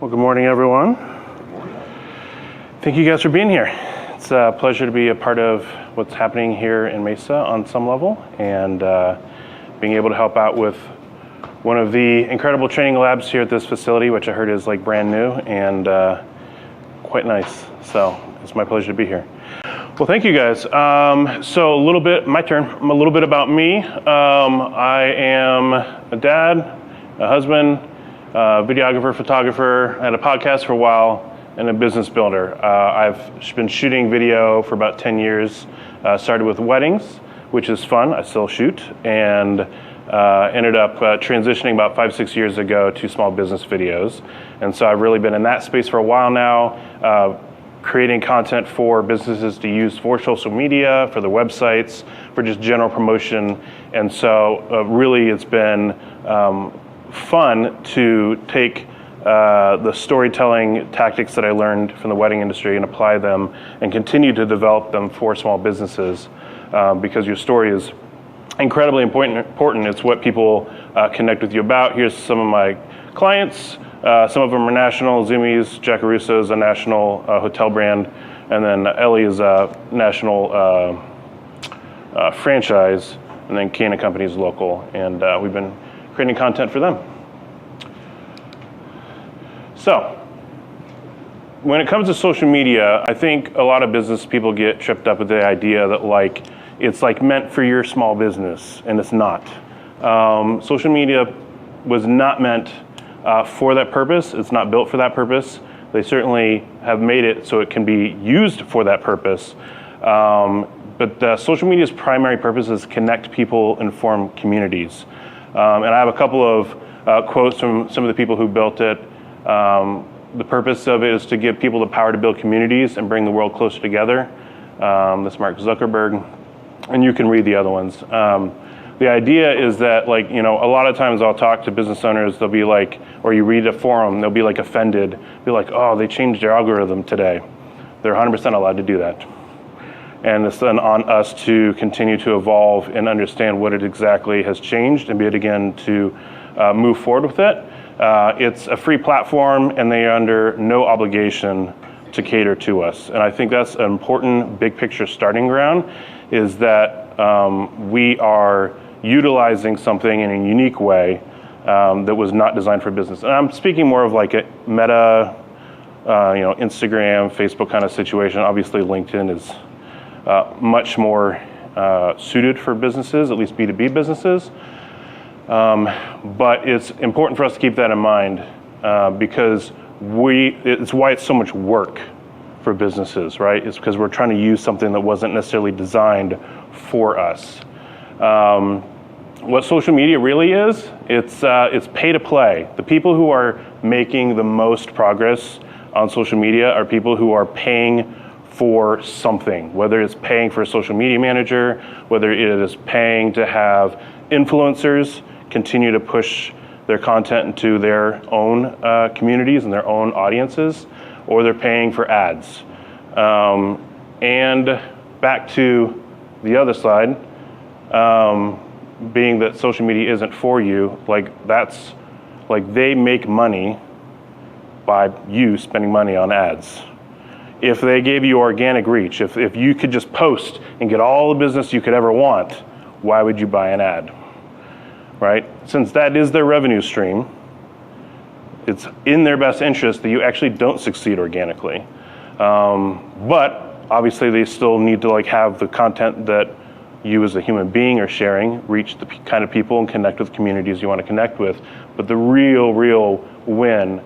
Well, good morning, everyone. Thank you guys for being here. It's a pleasure to be a part of what's happening here in Mesa on some level, and being able to help out with one of the incredible training labs here at this facility, which I heard is like brand new and quite nice. So it's my pleasure to be here. Well, thank you guys. So a little bit, my turn, a little bit about me. I am a dad, a husband, videographer, photographer. I had a podcast for a while, and a business builder. I've been shooting video for about 10 years. Started with weddings, which is fun. I still shoot, and ended up transitioning about 5-6 years ago to small business videos. And so I've really been in that space for a while now, creating content for businesses to use for social media, for their websites, for just general promotion. And so really it's been fun to take the storytelling tactics that I learned from the wedding industry and apply them and continue to develop them for small businesses, because your story is incredibly important. It's what people connect with you about. Here's some of my clients. Some of them are national. Zoomies, Jack Russo is a national hotel brand, and then Ellie is a national franchise, and then Kane & Company is local, and we've been creating content for them. So, when it comes to social media, I think a lot of business people get tripped up with the idea that it's meant for your small business, and it's not. Social media was not meant for that purpose. It's not built for that purpose. They certainly have made it so it can be used for that purpose. But social media's primary purpose is connect people and form communities. And I have a couple of quotes from some of the people who built it. The purpose of it is to give people the power to build communities and bring the world closer together. That's Mark Zuckerberg, and you can read the other ones. The idea is that, a lot of times I'll talk to business owners, they'll be like, or you read a forum, they'll be offended, be like, oh, they changed their algorithm today. They're 100% allowed to do that. And it's then on us to continue to evolve and understand what it exactly has changed and be able again to move forward with it. It's a free platform, and they are under no obligation to cater to us. And I think that's an important big picture starting ground, is that we are utilizing something in a unique way that was not designed for business. And I'm speaking more of like a meta, Instagram, Facebook kind of situation. Obviously, LinkedIn is much more suited for businesses, at least B2B businesses. But it's important for us to keep that in mind because it's why it's so much work for businesses, right? It's because we're trying to use something that wasn't necessarily designed for us. What social media really is, it's pay to play. The people who are making the most progress on social media are people who are paying for something, whether it's paying for a social media manager, whether it is paying to have influencers continue to push their content into their own communities and their own audiences, or they're paying for ads. And back to the other side, being that social media isn't for you, they make money by you spending money on ads. If they gave you organic reach, if you could just post and get all the business you could ever want, why would you buy an ad, right? Since that is their revenue stream, it's in their best interest that you actually don't succeed organically. But obviously they still need to have the content that you as a human being are sharing, reach the kind of people and connect with communities you want to connect with. But the real win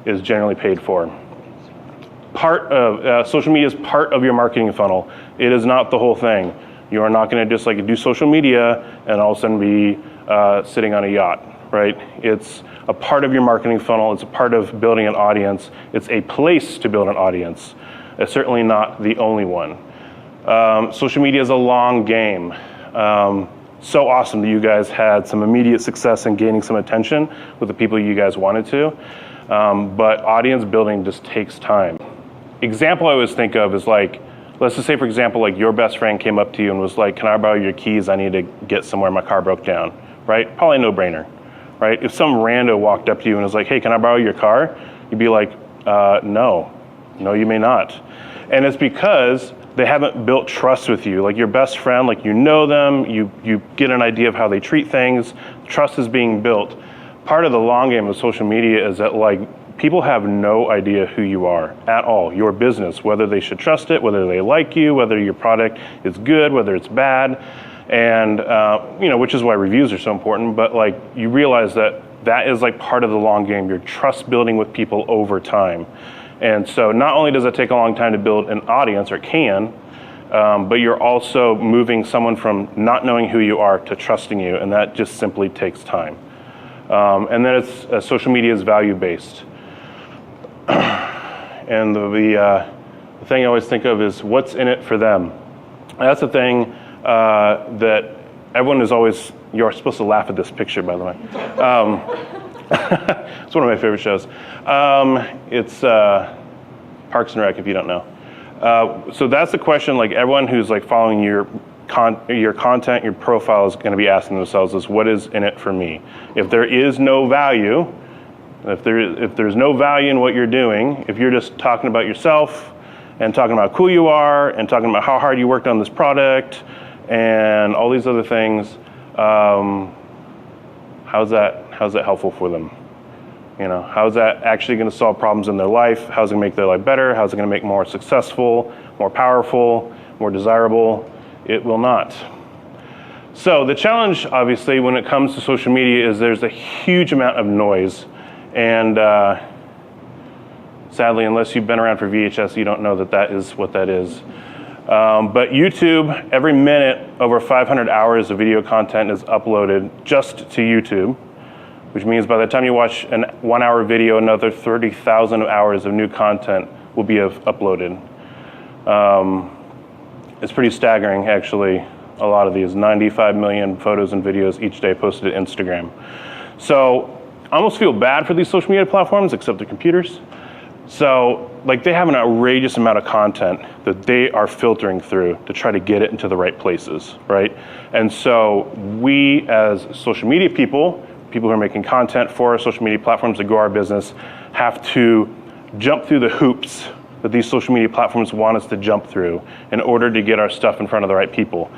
is generally paid for. Part of social media is part of your marketing funnel. It is not the whole thing. You are not going to just do social media and all of a sudden be sitting on a yacht, right? It's a part of your marketing funnel. It's a part of building an audience. It's a place to build an audience. It's certainly not the only one. Social media is a long game. So awesome that you guys had some immediate success in gaining some attention with the people you guys wanted to. But audience building just takes time. Example I always think of is let's just say, for example, your best friend came up to you and was like, can I borrow your keys? I need to get somewhere. My car broke down, right? Probably a no-brainer, right? If some rando walked up to you and was like, hey, can I borrow your car? You'd be like, no, you may not. And it's because they haven't built trust with you. Like your best friend, like you know them, you get an idea of how they treat things, trust is being built. Part of the long game of social media is that like people have no idea who you are at all, your business, whether they should trust it, whether they like you, whether your product is good, whether it's bad. And, which is why reviews are so important, but like you realize that is like part of the long game. You're trust building with people over time. And so not only does it take a long time to build an audience, or it can, but you're also moving someone from not knowing who you are to trusting you, and that just simply takes time. And then social media is value-based. And the thing I always think of is what's in it for them. And that's the thing that everyone is always, you're supposed to laugh at this picture, by the way. It's one of my favorite shows. It's Parks and Rec, if you don't know. So that's the question, like everyone who's like following your content, your profile is going to be asking themselves is, what is in it for me? If there is no value, if there's no value in what you're doing, if you're just talking about yourself and talking about how cool you are and talking about how hard you worked on this product and all these other things, how's that helpful for them? How's that actually going to solve problems in their life? How's it going to make their life better? How's it going to make more successful, more powerful, more desirable? It will not. So the challenge, obviously, when it comes to social media is there's a huge amount of noise. And sadly, unless you've been around for VHS, you don't know that is what that is. But YouTube, every minute, over 500 hours of video content is uploaded just to YouTube, which means by the time you watch an 1 hour video, another 30,000 hours of new content will be uploaded. It's pretty staggering, actually, a lot of these, 95 million photos and videos each day posted to Instagram. So I almost feel bad for these social media platforms, except their computers. So like they have an outrageous amount of content that they are filtering through to try to get it into the right places, right? And so we as social media people who are making content for our social media platforms to grow our business, have to jump through the hoops that these social media platforms want us to jump through in order to get our stuff in front of the right people.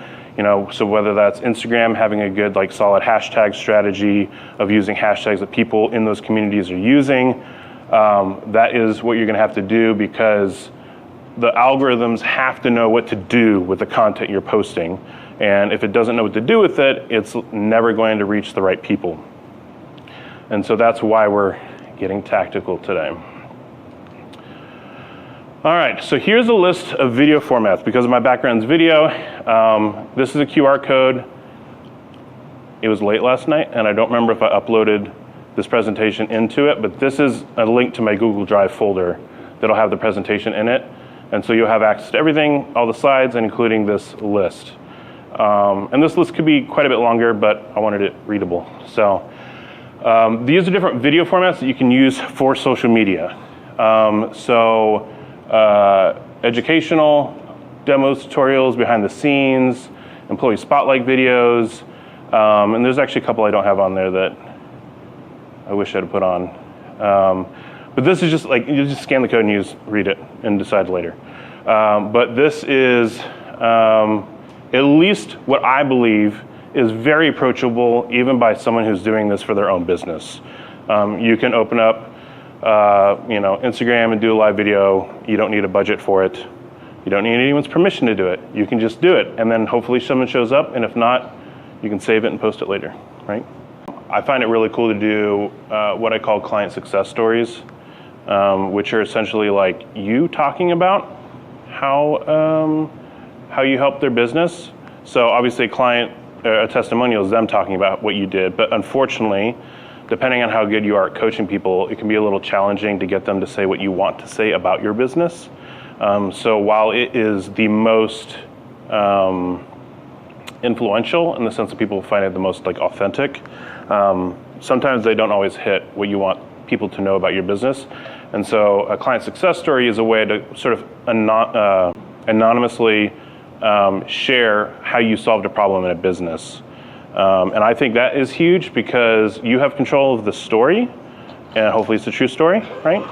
So whether that's Instagram having a good like solid hashtag strategy of using hashtags that people in those communities are using, that is what you're gonna have to do, because the algorithms have to know what to do with the content you're posting. And if it doesn't know what to do with it, it's never going to reach the right people. And so that's why we're getting tactical today. All right, so here's a list of video formats. Because of my background's video, this is a QR code. It was late last night, and I don't remember if I uploaded this presentation into it, but this is a link to my Google Drive folder that'll have the presentation in it. And so you'll have access to everything, all the slides, including this list. And this list could be quite a bit longer, but I wanted it readable. So these are different video formats that you can use for social media. Educational, demos, tutorials, behind the scenes, employee spotlight videos, and there's actually a couple I don't have on there that I wish I'd put on. But this is just like, you just scan the code and read it and decide later. But this is at least what I believe is very approachable even by someone who's doing this for their own business. You can open up Instagram and do a live video. You don't need a budget for it. You don't need anyone's permission to do it. You can just do it, and then hopefully someone shows up, and if not, you can save it and post it later, right? I find it really cool to do what I call client success stories, which are essentially like you talking about how you help their business. So obviously a testimonial is them talking about what you did, but unfortunately, depending on how good you are at coaching people, it can be a little challenging to get them to say what you want to say about your business. So while it is the most influential in the sense that people find it the most like authentic, sometimes they don't always hit what you want people to know about your business. And so a client success story is a way to sort of anonymously share how you solved a problem in a business. And I think that is huge because you have control of the story, and hopefully it's a true story, right?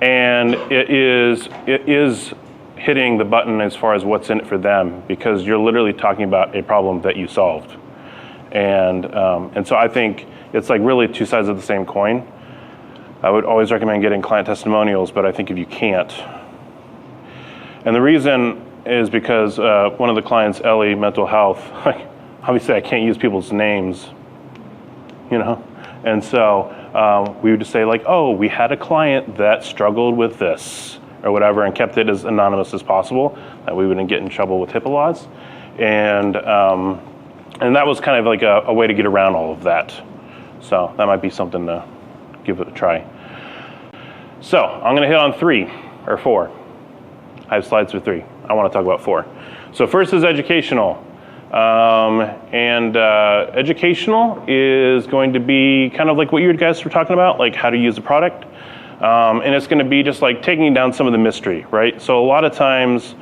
and it is hitting the button as far as what's in it for them, because you're literally talking about a problem that you solved. And so I think it's like really two sides of the same coin. I would always recommend getting client testimonials, but I think if you can't, and the reason is because one of the clients, Ellie, mental health, obviously I can't use people's names, and so we would just say like, oh, we had a client that struggled with this or whatever, and kept it as anonymous as possible, that we wouldn't get in trouble with HIPAA laws. And that was kind of like a way to get around all of that. So that might be something to give it a try. So I'm gonna hit on 3 or 4. I have slides for 3. I wanna talk about 4. So first is educational. Educational is going to be kind of like what you guys were talking about, like how to use a product. And it's going to be just like taking down some of the mystery, right? So a lot of times,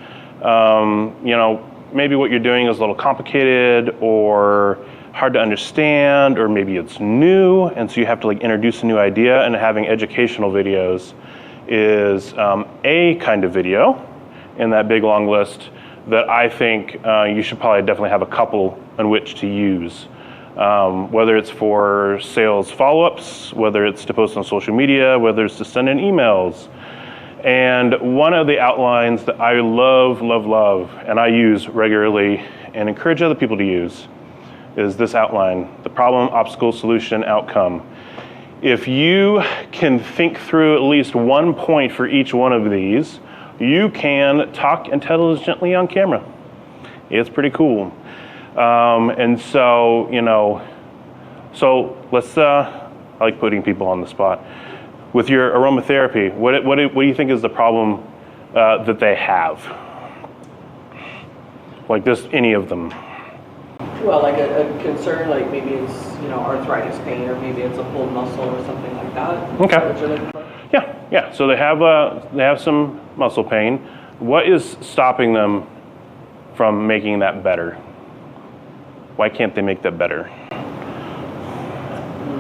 maybe what you're doing is a little complicated or hard to understand, or maybe it's new, and so you have to like introduce a new idea, and having educational videos is a kind of video in that big long list that I think you should probably definitely have a couple in which to use. Whether it's for sales follow-ups, whether it's to post on social media, whether it's to send in emails. And one of the outlines that I love, and I use regularly and encourage other people to use is this outline, the problem, obstacle, solution, outcome. If you can think through at least one point for each one of these, you can talk intelligently on camera. It's pretty cool. And so, let's, I like putting people on the spot. With your aromatherapy, what do you think is the problem that they have? Like this, any of them? Well, like a concern, like maybe it's, arthritis pain, or maybe it's a pulled muscle or something like that. Okay. What you're looking for? Yeah. So they have some muscle pain. What is stopping them from making that better? Why can't they make that better?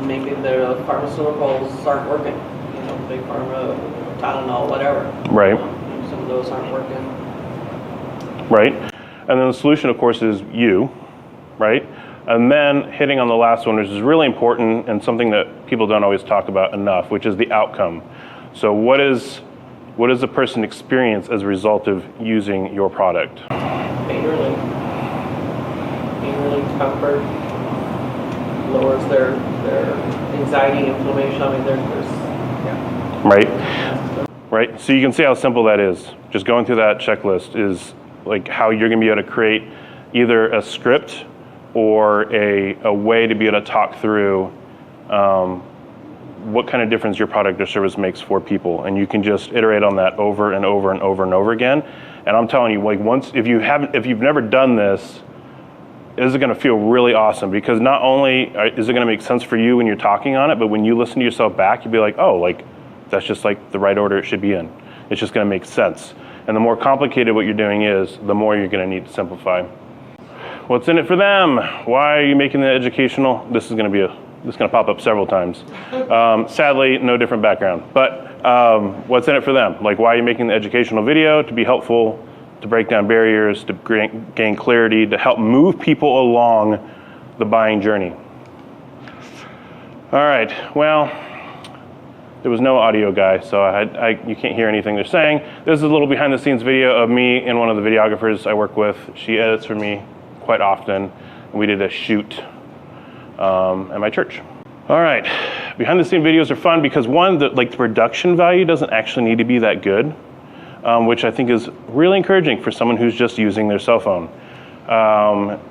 Maybe the pharmaceuticals aren't working. Big pharma, Tylenol, whatever. Right. Some of those aren't working. Right. And then the solution, of course, is you, right? And then hitting on the last one, which is really important and something that people don't always talk about enough, which is the outcome. So what does the person experience as a result of using your product? Pain relief, comfort, lowers their anxiety, inflammation. I mean, there's Right. So you can see how simple that is. Just going through that checklist is like how you're going to be able to create either a script or a way to be able to talk through what kind of difference your product or service makes for people, and you can just iterate on that over and over and over and over again. And I'm telling you, like if you've never done this, this is going to feel really awesome, because not only is it going to make sense for you when you're talking on it, but when you listen to yourself back, you'll be like, oh, like that's just like the right order it should be in. It's just going to make sense. And the more complicated what you're doing is, the more you're going to need to simplify. What's in it for them? Why are you making the educational? This is going to pop up several times. Sadly, no different background. But what's in it for them? Like, why are you making the educational video? To be helpful, to break down barriers, to gain clarity, to help move people along the buying journey. All right, well, there was no audio guy, so you can't hear anything they're saying. This is a little behind the scenes video of me and one of the videographers I work with. She edits for me quite often. We did a shoot at my church. All right, behind the scene videos are fun because one, the production value doesn't actually need to be that good, which I think is really encouraging for someone who's just using their cell phone.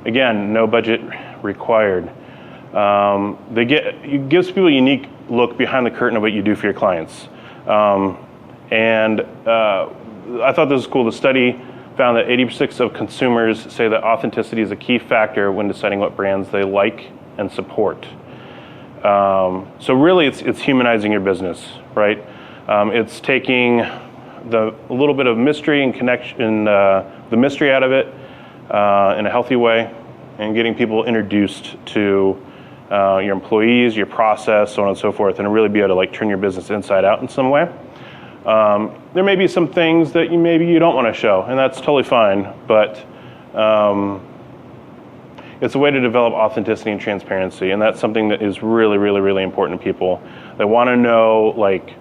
Again, no budget required. It gives people a unique look behind the curtain of what you do for your clients. And I thought this was cool. The study found that 86% of consumers say that authenticity is a key factor when deciding what brands they like and support. So really, it's humanizing your business, right? It's taking a little bit of mystery and connection, the mystery out of it in a healthy way, and getting people introduced to your employees, your process, so on and so forth, and really be able to turn your business inside out in some way. There may be some things that maybe you don't want to show, and that's totally fine, but it's a way to develop authenticity and transparency, and that's something that is really, really, really important to people. They want to know, like,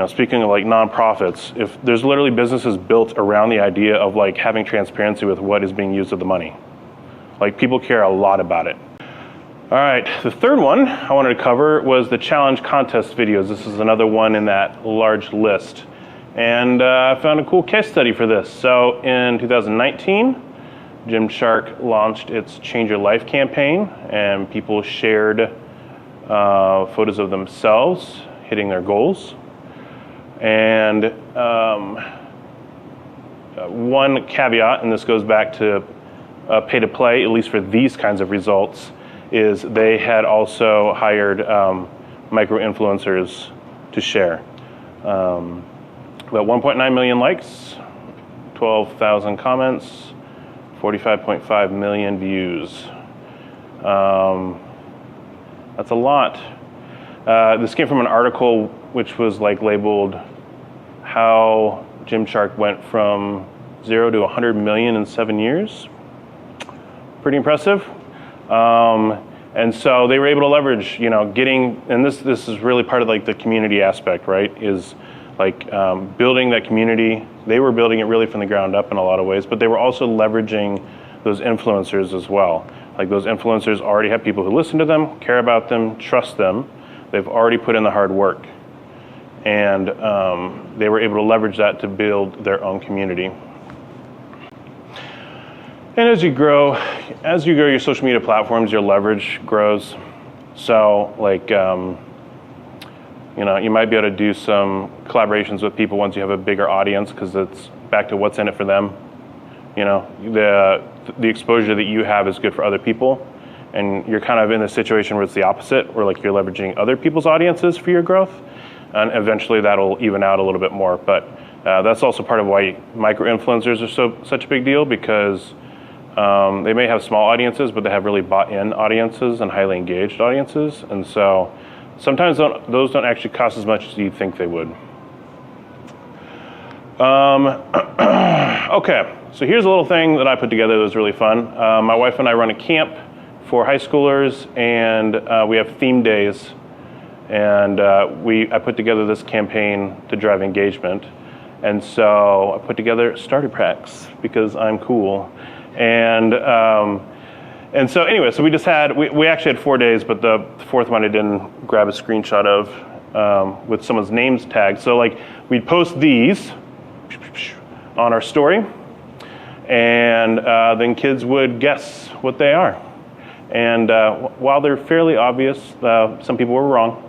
speaking of like nonprofits, if there's literally businesses built around the idea of like having transparency with what is being used with the money. Like, people care a lot about it. All right, the third one I wanted to cover was the challenge contest videos. This is another one in that large list. And I found a cool case study for this. So in 2019, Gymshark launched its Change Your Life campaign, and people shared photos of themselves hitting their goals. And one caveat, and this goes back to pay to play, at least for these kinds of results, is they had also hired micro-influencers to share. About 1.9 million likes, 12,000 comments, 45.5 million views. That's a lot. This came from an article which was like labeled how Gymshark went from 0 to 100 million in 7 years. Pretty impressive. And so they were able to leverage, getting, and this is really part of like the community aspect, right? Is like building that community. They were building it really from the ground up in a lot of ways, but they were also leveraging those influencers as well. Like, those influencers already have people who listen to them, care about them, trust them. They've already put in the hard work. And they were able to leverage that to build their own community. And as you grow your social media platforms, your leverage grows. So, like, you might be able to do some collaborations with people once you have a bigger audience, because it's back to what's in it for them. The exposure that you have is good for other people, and you're kind of in a situation where it's the opposite, where like you're leveraging other people's audiences for your growth, and eventually that'll even out a little bit more. But that's also part of why micro-influencers are such a big deal, because they may have small audiences, but they have really bought-in audiences and highly engaged audiences, and so sometimes those don't actually cost as much as you think they would. Okay, so here's a little thing that I put together that was really fun. My wife and I run a camp for high schoolers, and we have theme days. And I put together this campaign to drive engagement. And so I put together starter packs because I'm cool. And so anyway, so we actually had 4 days, but the fourth one I didn't grab a screenshot of with someone's names tagged. So like, we'd post these on our story, and then kids would guess what they are. And while they're fairly obvious, some people were wrong,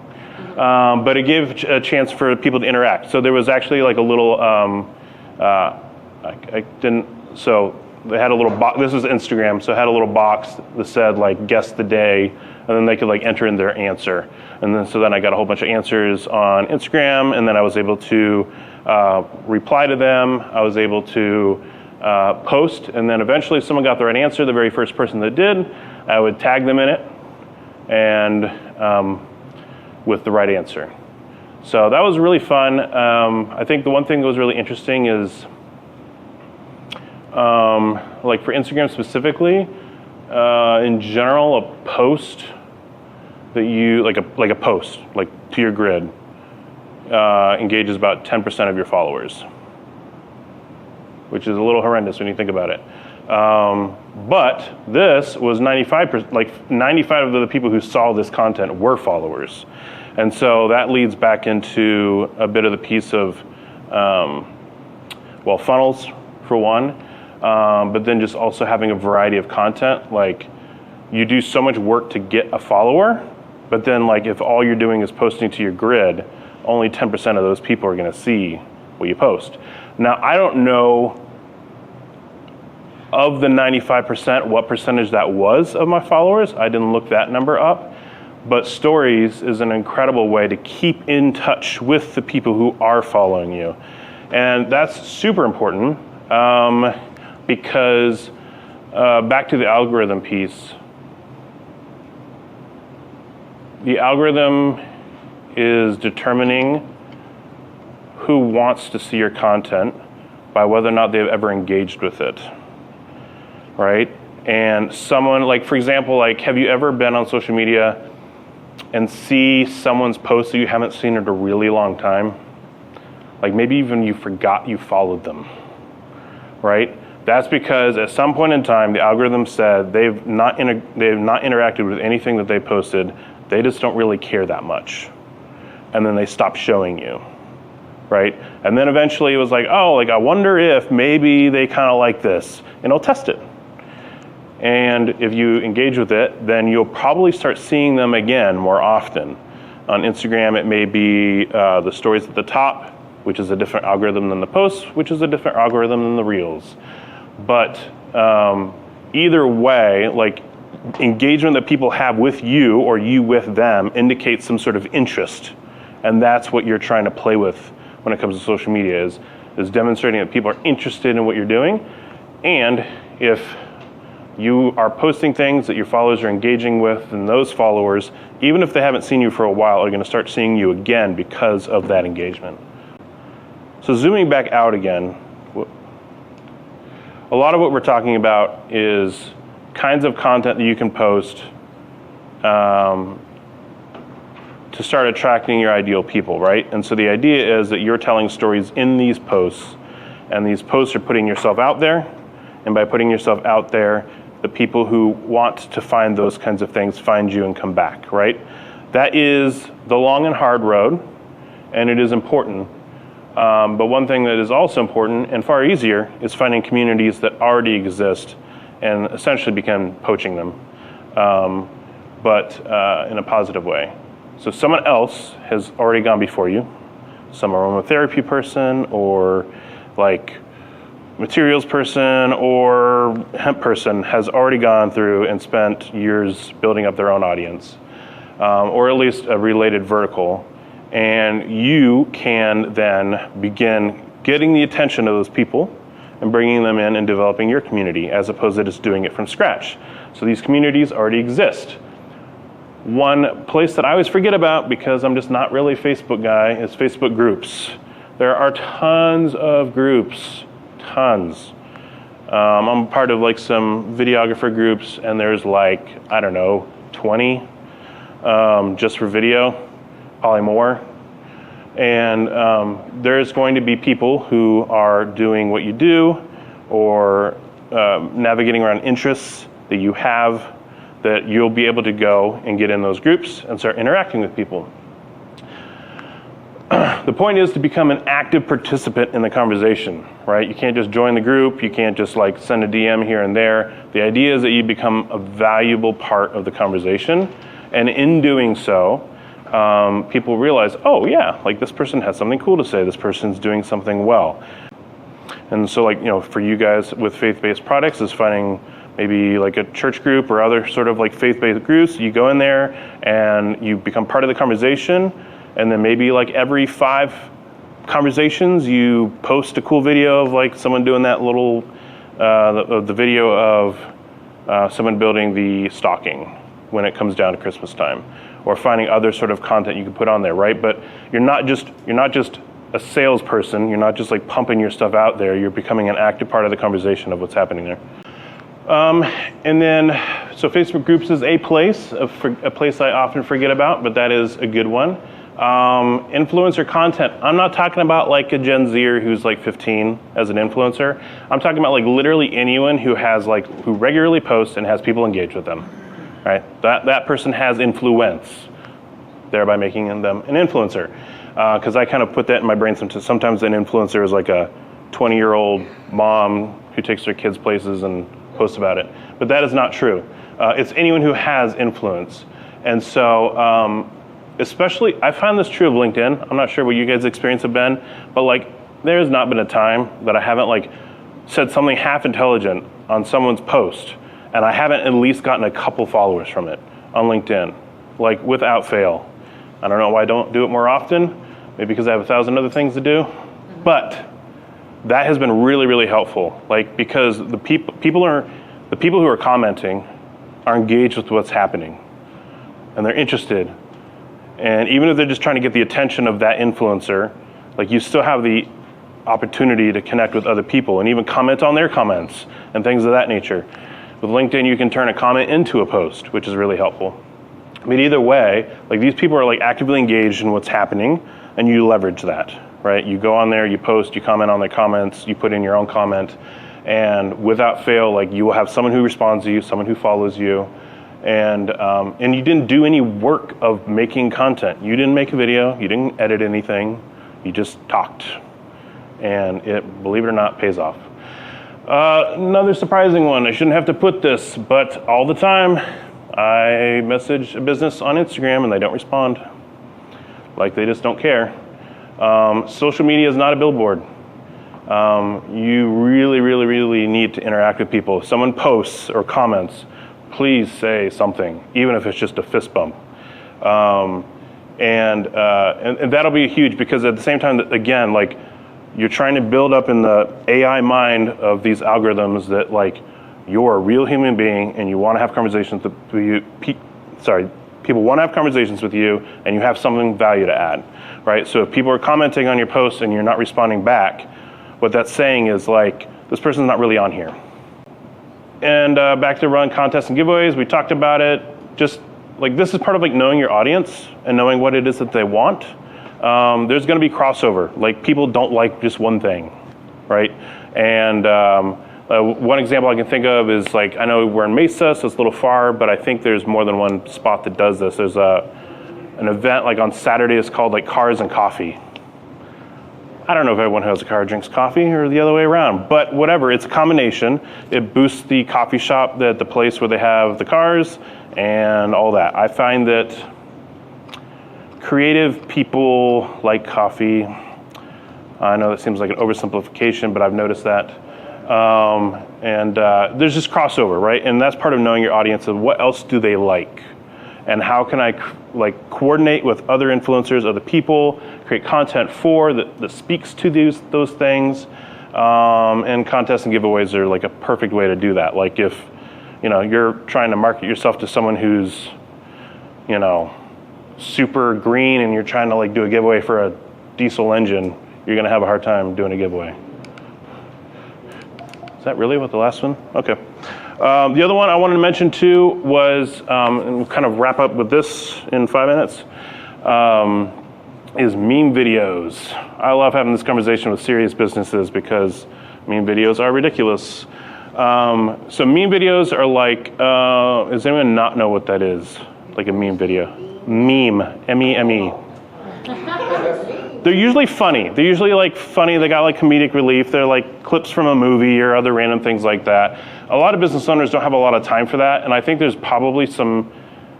but it gave a chance for people to interact. So there was actually like a little, so they had a little box. This is Instagram, so it had a little box that said like guess the day, and then they could like enter in their answer. And then I got a whole bunch of answers on Instagram, and then I was able to reply to them. I was able to post, and then eventually if someone got the right answer, the very first person that did, I would tag them in it, and with the right answer. So that was really fun. I think the one thing that was really interesting is, like for Instagram specifically, in general, a post that you, like a post, like to your grid, engages about 10% of your followers, which is a little horrendous when you think about it. But this was 95%, like 95 of the people who saw this content were followers. And so that leads back into a bit of the piece of, funnels for one, but then just also having a variety of content. Like, you do so much work to get a follower, but then like if all you're doing is posting to your grid, only 10% of those people are gonna see what you post. Now, I don't know of the 95%, what percentage that was of my followers. I didn't look that number up, but stories is an incredible way to keep in touch with the people who are following you. And that's super important because back to the algorithm piece, the algorithm is determining who wants to see your content by whether or not they've ever engaged with it, right? And someone, like, for example, like, have you ever been on social media and see someone's post that you haven't seen in a really long time? Like, maybe even you forgot you followed them, right? That's because at some point in time, the algorithm said they've not interacted with anything that they posted. They just don't really care that much. And then they stop showing you, right? And then eventually it was like, oh, like, I wonder if maybe they kind of like this, and it'll test it. And if you engage with it, then you'll probably start seeing them again more often. On Instagram, it may be the stories at the top, which is a different algorithm than the posts, which is a different algorithm than the reels. But either way, like, engagement that people have with you or you with them indicates some sort of interest. And that's what you're trying to play with when it comes to social media, is demonstrating that people are interested in what you're doing. And if you are posting things that your followers are engaging with, and those followers, even if they haven't seen you for a while, are going to start seeing you again because of that engagement. So zooming back out again, a lot of what we're talking about is kinds of content that you can post to start attracting your ideal people, right? And so the idea is that you're telling stories in these posts, and these posts are putting yourself out there, and by putting yourself out there, the people who want to find those kinds of things find you and come back, right? That is the long and hard road, and it is important. But one thing that is also important and far easier is finding communities that already exist and essentially begin poaching them, but in a positive way. So someone else has already gone before you. Some aromatherapy person, or like materials person, or hemp person has already gone through and spent years building up their own audience, or at least a related vertical. And you can then begin getting the attention of those people and bringing them in and developing your community, as opposed to just doing it from scratch. So these communities already exist. One place that I always forget about, because I'm just not really a Facebook guy, is Facebook groups. There are tons of groups, tons. I'm part of like some videographer groups, and there's like, I don't know, 20 just for video, probably more. And there's going to be people who are doing what you do, or navigating around interests that you have, that you'll be able to go and get in those groups and start interacting with people. The point is to become an active participant in the conversation, right? You can't just join the group, you can't just like send a DM here and there. The idea is that you become a valuable part of the conversation, and in doing so, people realize, oh yeah, like this person has something cool to say, this person's doing something well. And so, like, you know, for you guys with faith-based products is finding maybe like a church group or other sort of like faith-based groups. You go in there and you become part of the conversation, and then maybe like every 5 conversations you post a cool video of like someone doing that little, the video of someone building the stocking when it comes down to Christmas time, or finding other sort of content you can put on there, right? But you're not just a salesperson, you're not just like pumping your stuff out there, you're becoming an active part of the conversation of what's happening there. And then, so Facebook groups is a place I often forget about, but that is a good one. Influencer content. I'm not talking about like a Gen Zer who's like 15 as an influencer. I'm talking about like literally anyone who regularly posts and has people engage with them, right? That person has influence, thereby making them an influencer. Because I kind of put that in my brain sometimes an influencer is like a 20-year-old mom who takes their kids places and post about it, but that is not true. It's anyone who has influence. And so especially, I find this true of LinkedIn. I'm not sure what you guys' experience have been, but like there's not been a time that I haven't like said something half intelligent on someone's post and I haven't at least gotten a couple followers from it on LinkedIn, like without fail. I don't know why I don't do it more often, maybe because I have 1,000 other things to do, but that has been really, really helpful. Like, because the people who are commenting are engaged with what's happening, and they're interested. And even if they're just trying to get the attention of that influencer, like you still have the opportunity to connect with other people and even comment on their comments and things of that nature. With LinkedIn, you can turn a comment into a post, which is really helpful. I mean, either way, like these people are like actively engaged in what's happening, and you leverage that, right? You go on there, you post, you comment on their comments, you put in your own comment, and without fail, like you will have someone who responds to you, someone who follows you, and you didn't do any work of making content. You didn't make a video, you didn't edit anything, you just talked. And it, believe it or not, pays off. Another surprising one, I shouldn't have to put this, but all the time, I message a business on Instagram and they don't respond. Like they just don't care. Social media is not a billboard. You really, really, really need to interact with people. If someone posts or comments, please say something, even if it's just a fist bump. And that'll be huge, because at the same time, again, like you're trying to build up in the AI mind of these algorithms that like you're a real human being and you want to have conversations with you. People want to have conversations with you and you have something value to add, right? So if people are commenting on your posts and you're not responding back, what that's saying is like, this person's not really on here. And back to run contests and giveaways, we talked about it. Just like this is part of like knowing your audience and knowing what it is that they want. There's going to be crossover. Like people don't like just one thing, right? And one example I can think of is like, I know we're in Mesa, so it's a little far, but I think there's more than one spot that does this. There's an event like on Saturday, it's called like Cars and Coffee. I don't know if everyone who has a car drinks coffee or the other way around, but whatever, it's a combination. It boosts the coffee shop, the place where they have the cars and all that. I find that creative people like coffee. I know that seems like an oversimplification, but I've noticed that. There's just crossover, right? And that's part of knowing your audience of what else do they like? And how can I like coordinate with other influencers, other people, create content for that speaks to those things. And contests and giveaways are like a perfect way to do that. Like if, you're trying to market yourself to someone who's, super green and you're trying to like do a giveaway for a diesel engine, you're gonna have a hard time doing a giveaway. Is that really what the last one? Okay. The other one I wanted to mention too was, and we'll kind of wrap up with this in 5 minutes, is meme videos. I love having this conversation with serious businesses because meme videos are ridiculous. So meme videos are like, does anyone not know what that is? Like a meme video. Meme, M-E-M-E. They're usually funny. They're usually like funny. They got like comedic relief. They're like clips from a movie or other random things like that. A lot of business owners don't have a lot of time for that, and I think there's probably some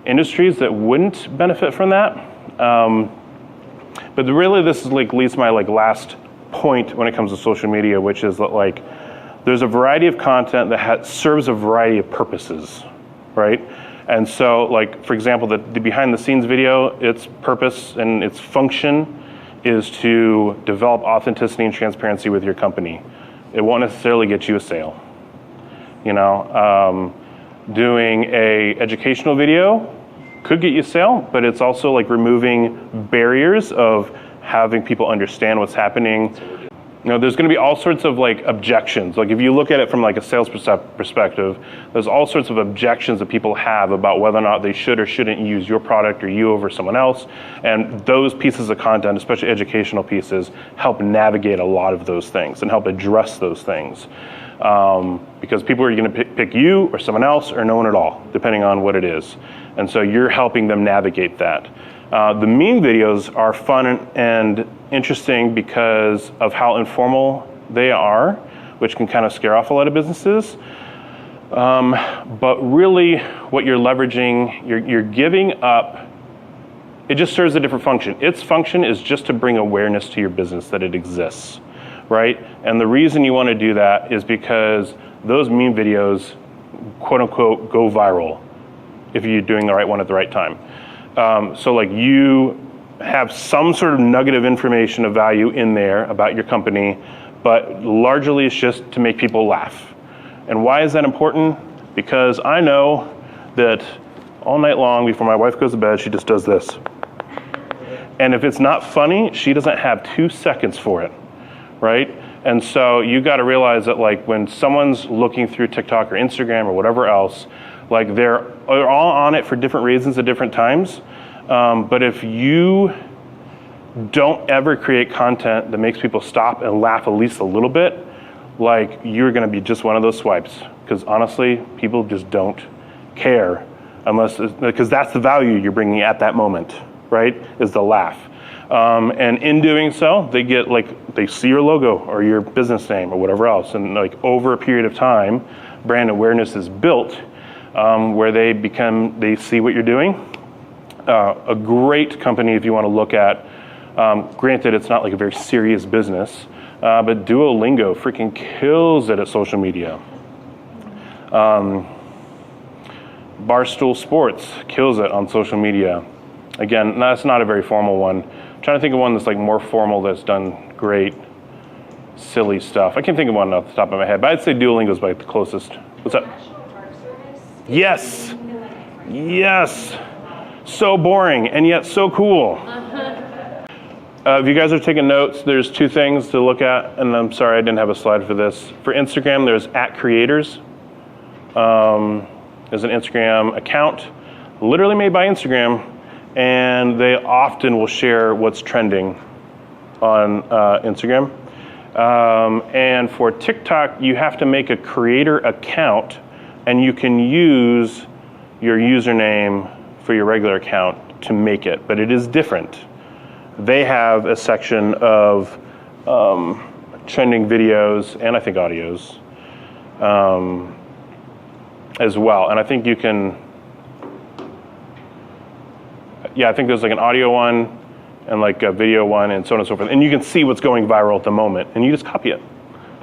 industries that wouldn't benefit from that. But really, this is like leads to my like last point when it comes to social media, which is that like there's a variety of content that serves a variety of purposes, right? And so, like for example, the behind the scenes video, its purpose and its function is to develop authenticity and transparency with your company. It won't necessarily get you a sale. Doing a educational video could get you a sale, but it's also like removing barriers of having people understand what's happening. There's going to be all sorts of like objections. Like if you look at it from like a sales perspective, there's all sorts of objections that people have about whether or not they should or shouldn't use your product or you over someone else. And those pieces of content, especially educational pieces, help navigate a lot of those things and help address those things. Because people are going to pick you or someone else or no one at all, depending on what it is. And so you're helping them navigate that. The meme videos are fun and interesting because of how informal they are, which can kind of scare off a lot of businesses. But really what you're leveraging, you're giving up, it just serves a different function. Its function is just to bring awareness to your business that it exists, right? And the reason you want to do that is because those meme videos, quote unquote, go viral if you're doing the right one at the right time. So like you have some sort of nugget of information of value in there about your company, but largely it's just to make people laugh. And why is that important? Because I know that all night long before my wife goes to bed, she just does this. And if it's not funny, she doesn't have 2 seconds for it, right? And so you got to realize that like when someone's looking through TikTok or Instagram or whatever else, like they're all on it for different reasons at different times. But if you don't ever create content that makes people stop and laugh at least a little bit, like you're going to be just one of those swipes. Because honestly, people just don't care because that's the value you're bringing at that moment, right? Is the laugh. And in doing so, they see your logo or your business name or whatever else. And like over a period of time, brand awareness is built where they see what you're doing. A great company if you want to look at, granted it's not like a very serious business, but Duolingo freaking kills it at social media. Barstool Sports kills it on social media. Again, that's not a very formal one. I'm trying to think of one that's like more formal that's done great, silly stuff. I can't think of one off the top of my head, but I'd say Duolingo is like the closest. What's up? National Park Service. Yes. Yes. So boring and yet so cool. If you guys are taking notes, there's 2 things to look at, and I'm sorry I didn't have a slide for this. For Instagram, there's @creators. There's an Instagram account literally made by Instagram, and they often will share what's trending on Instagram. And for TikTok, you have to make a creator account, and you can use your username for your regular account to make it, but it is different. They have a section of trending videos and I think audios as well. And I think you can, I think there's like an audio one and like a video one and so on and so forth. And you can see what's going viral at the moment and you just copy it.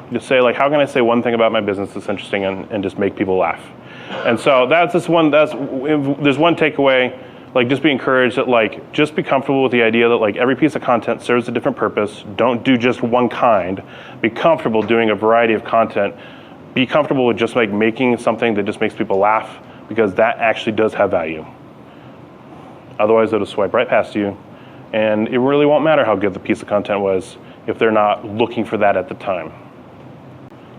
You just say like, how can I say one thing about my business that's interesting and just make people laugh? And so there's one takeaway. Like just be encouraged that like, just be comfortable with the idea that like every piece of content serves a different purpose. Don't do just one kind. Be comfortable doing a variety of content. Be comfortable with just like making something that just makes people laugh because that actually does have value. Otherwise they'll just swipe right past you and it really won't matter how good the piece of content was if they're not looking for that at the time.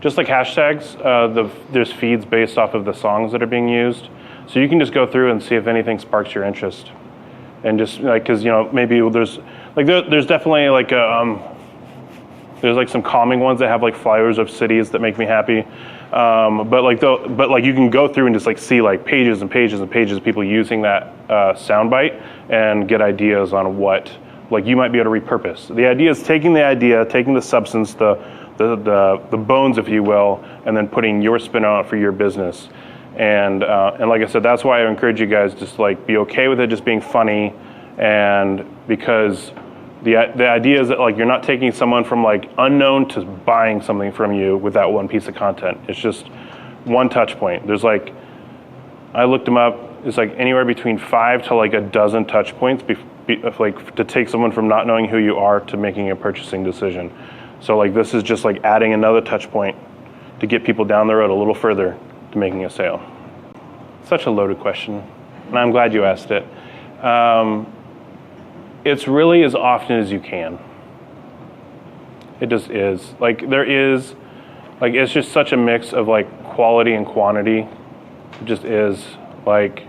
Just like hashtags, there's feeds based off of the songs that are being used. So you can just go through and see if anything sparks your interest, and just like, cause maybe there's definitely like there's like some calming ones that have like flyers of cities that make me happy, but you can go through and just like see like pages and pages and pages of people using that soundbite and get ideas on what like you might be able to repurpose. The idea is taking the substance, the bones, if you will, and then putting your spin on it for your business. And like I said, that's why I encourage you guys just like be okay with it just being funny, and because the idea is that like you're not taking someone from like unknown to buying something from you with that one piece of content. It's just one touch point. There's like, I looked them up, it's like anywhere between 5 to like a dozen touch points like to take someone from not knowing who you are to making a purchasing decision. So like this is just like adding another touch point to get people down the road a little further to making a sale. Such a loaded question, and I'm glad you asked it. It's really as often as you can. It just is. Like it's just such a mix of like quality and quantity. It just is. Like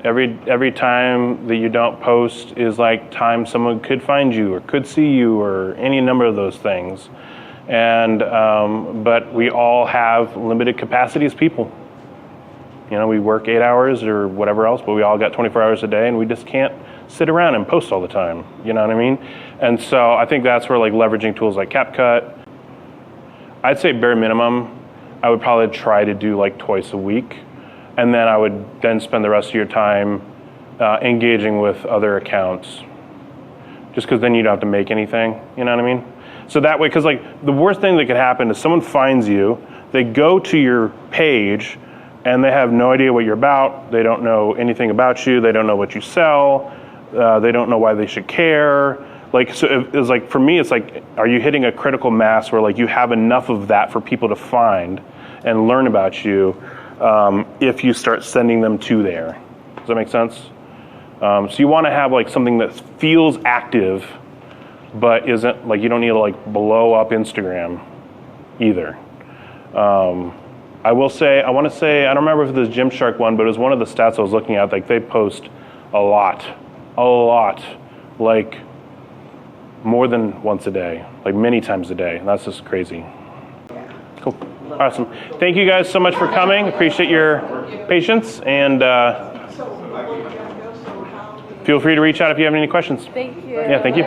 every time that you don't post is like time someone could find you or could see you or any number of those things. And but we all have limited capacity as people. We work 8 hours or whatever else, but we all got 24 hours a day, and we just can't sit around and post all the time. You know what I mean? And so I think that's where like leveraging tools like CapCut. I'd say bare minimum, I would probably try to do like twice a week, and then I would then spend the rest of your time engaging with other accounts. Just because then you don't have to make anything. You know what I mean? So that way, because like the worst thing that could happen is someone finds you, they go to your page, and they have no idea what you're about. They don't know anything about you. They don't know what you sell. They don't know why they should care. Like, so it's like, for me, it's like, are you hitting a critical mass where like you have enough of that for people to find and learn about you if you start sending them to there? Does that make sense? So you want to have like something that feels active, but isn't like, you don't need to like blow up Instagram either. I will say, I want to say, I don't remember if it was Gymshark one, but it was one of the stats I was looking at. Like they post a lot, like more than once a day, like many times a day. And that's just crazy. Cool. Awesome. Thank you guys so much for coming. Appreciate your patience, and feel free to reach out if you have any questions. Thank you. Yeah, thank you.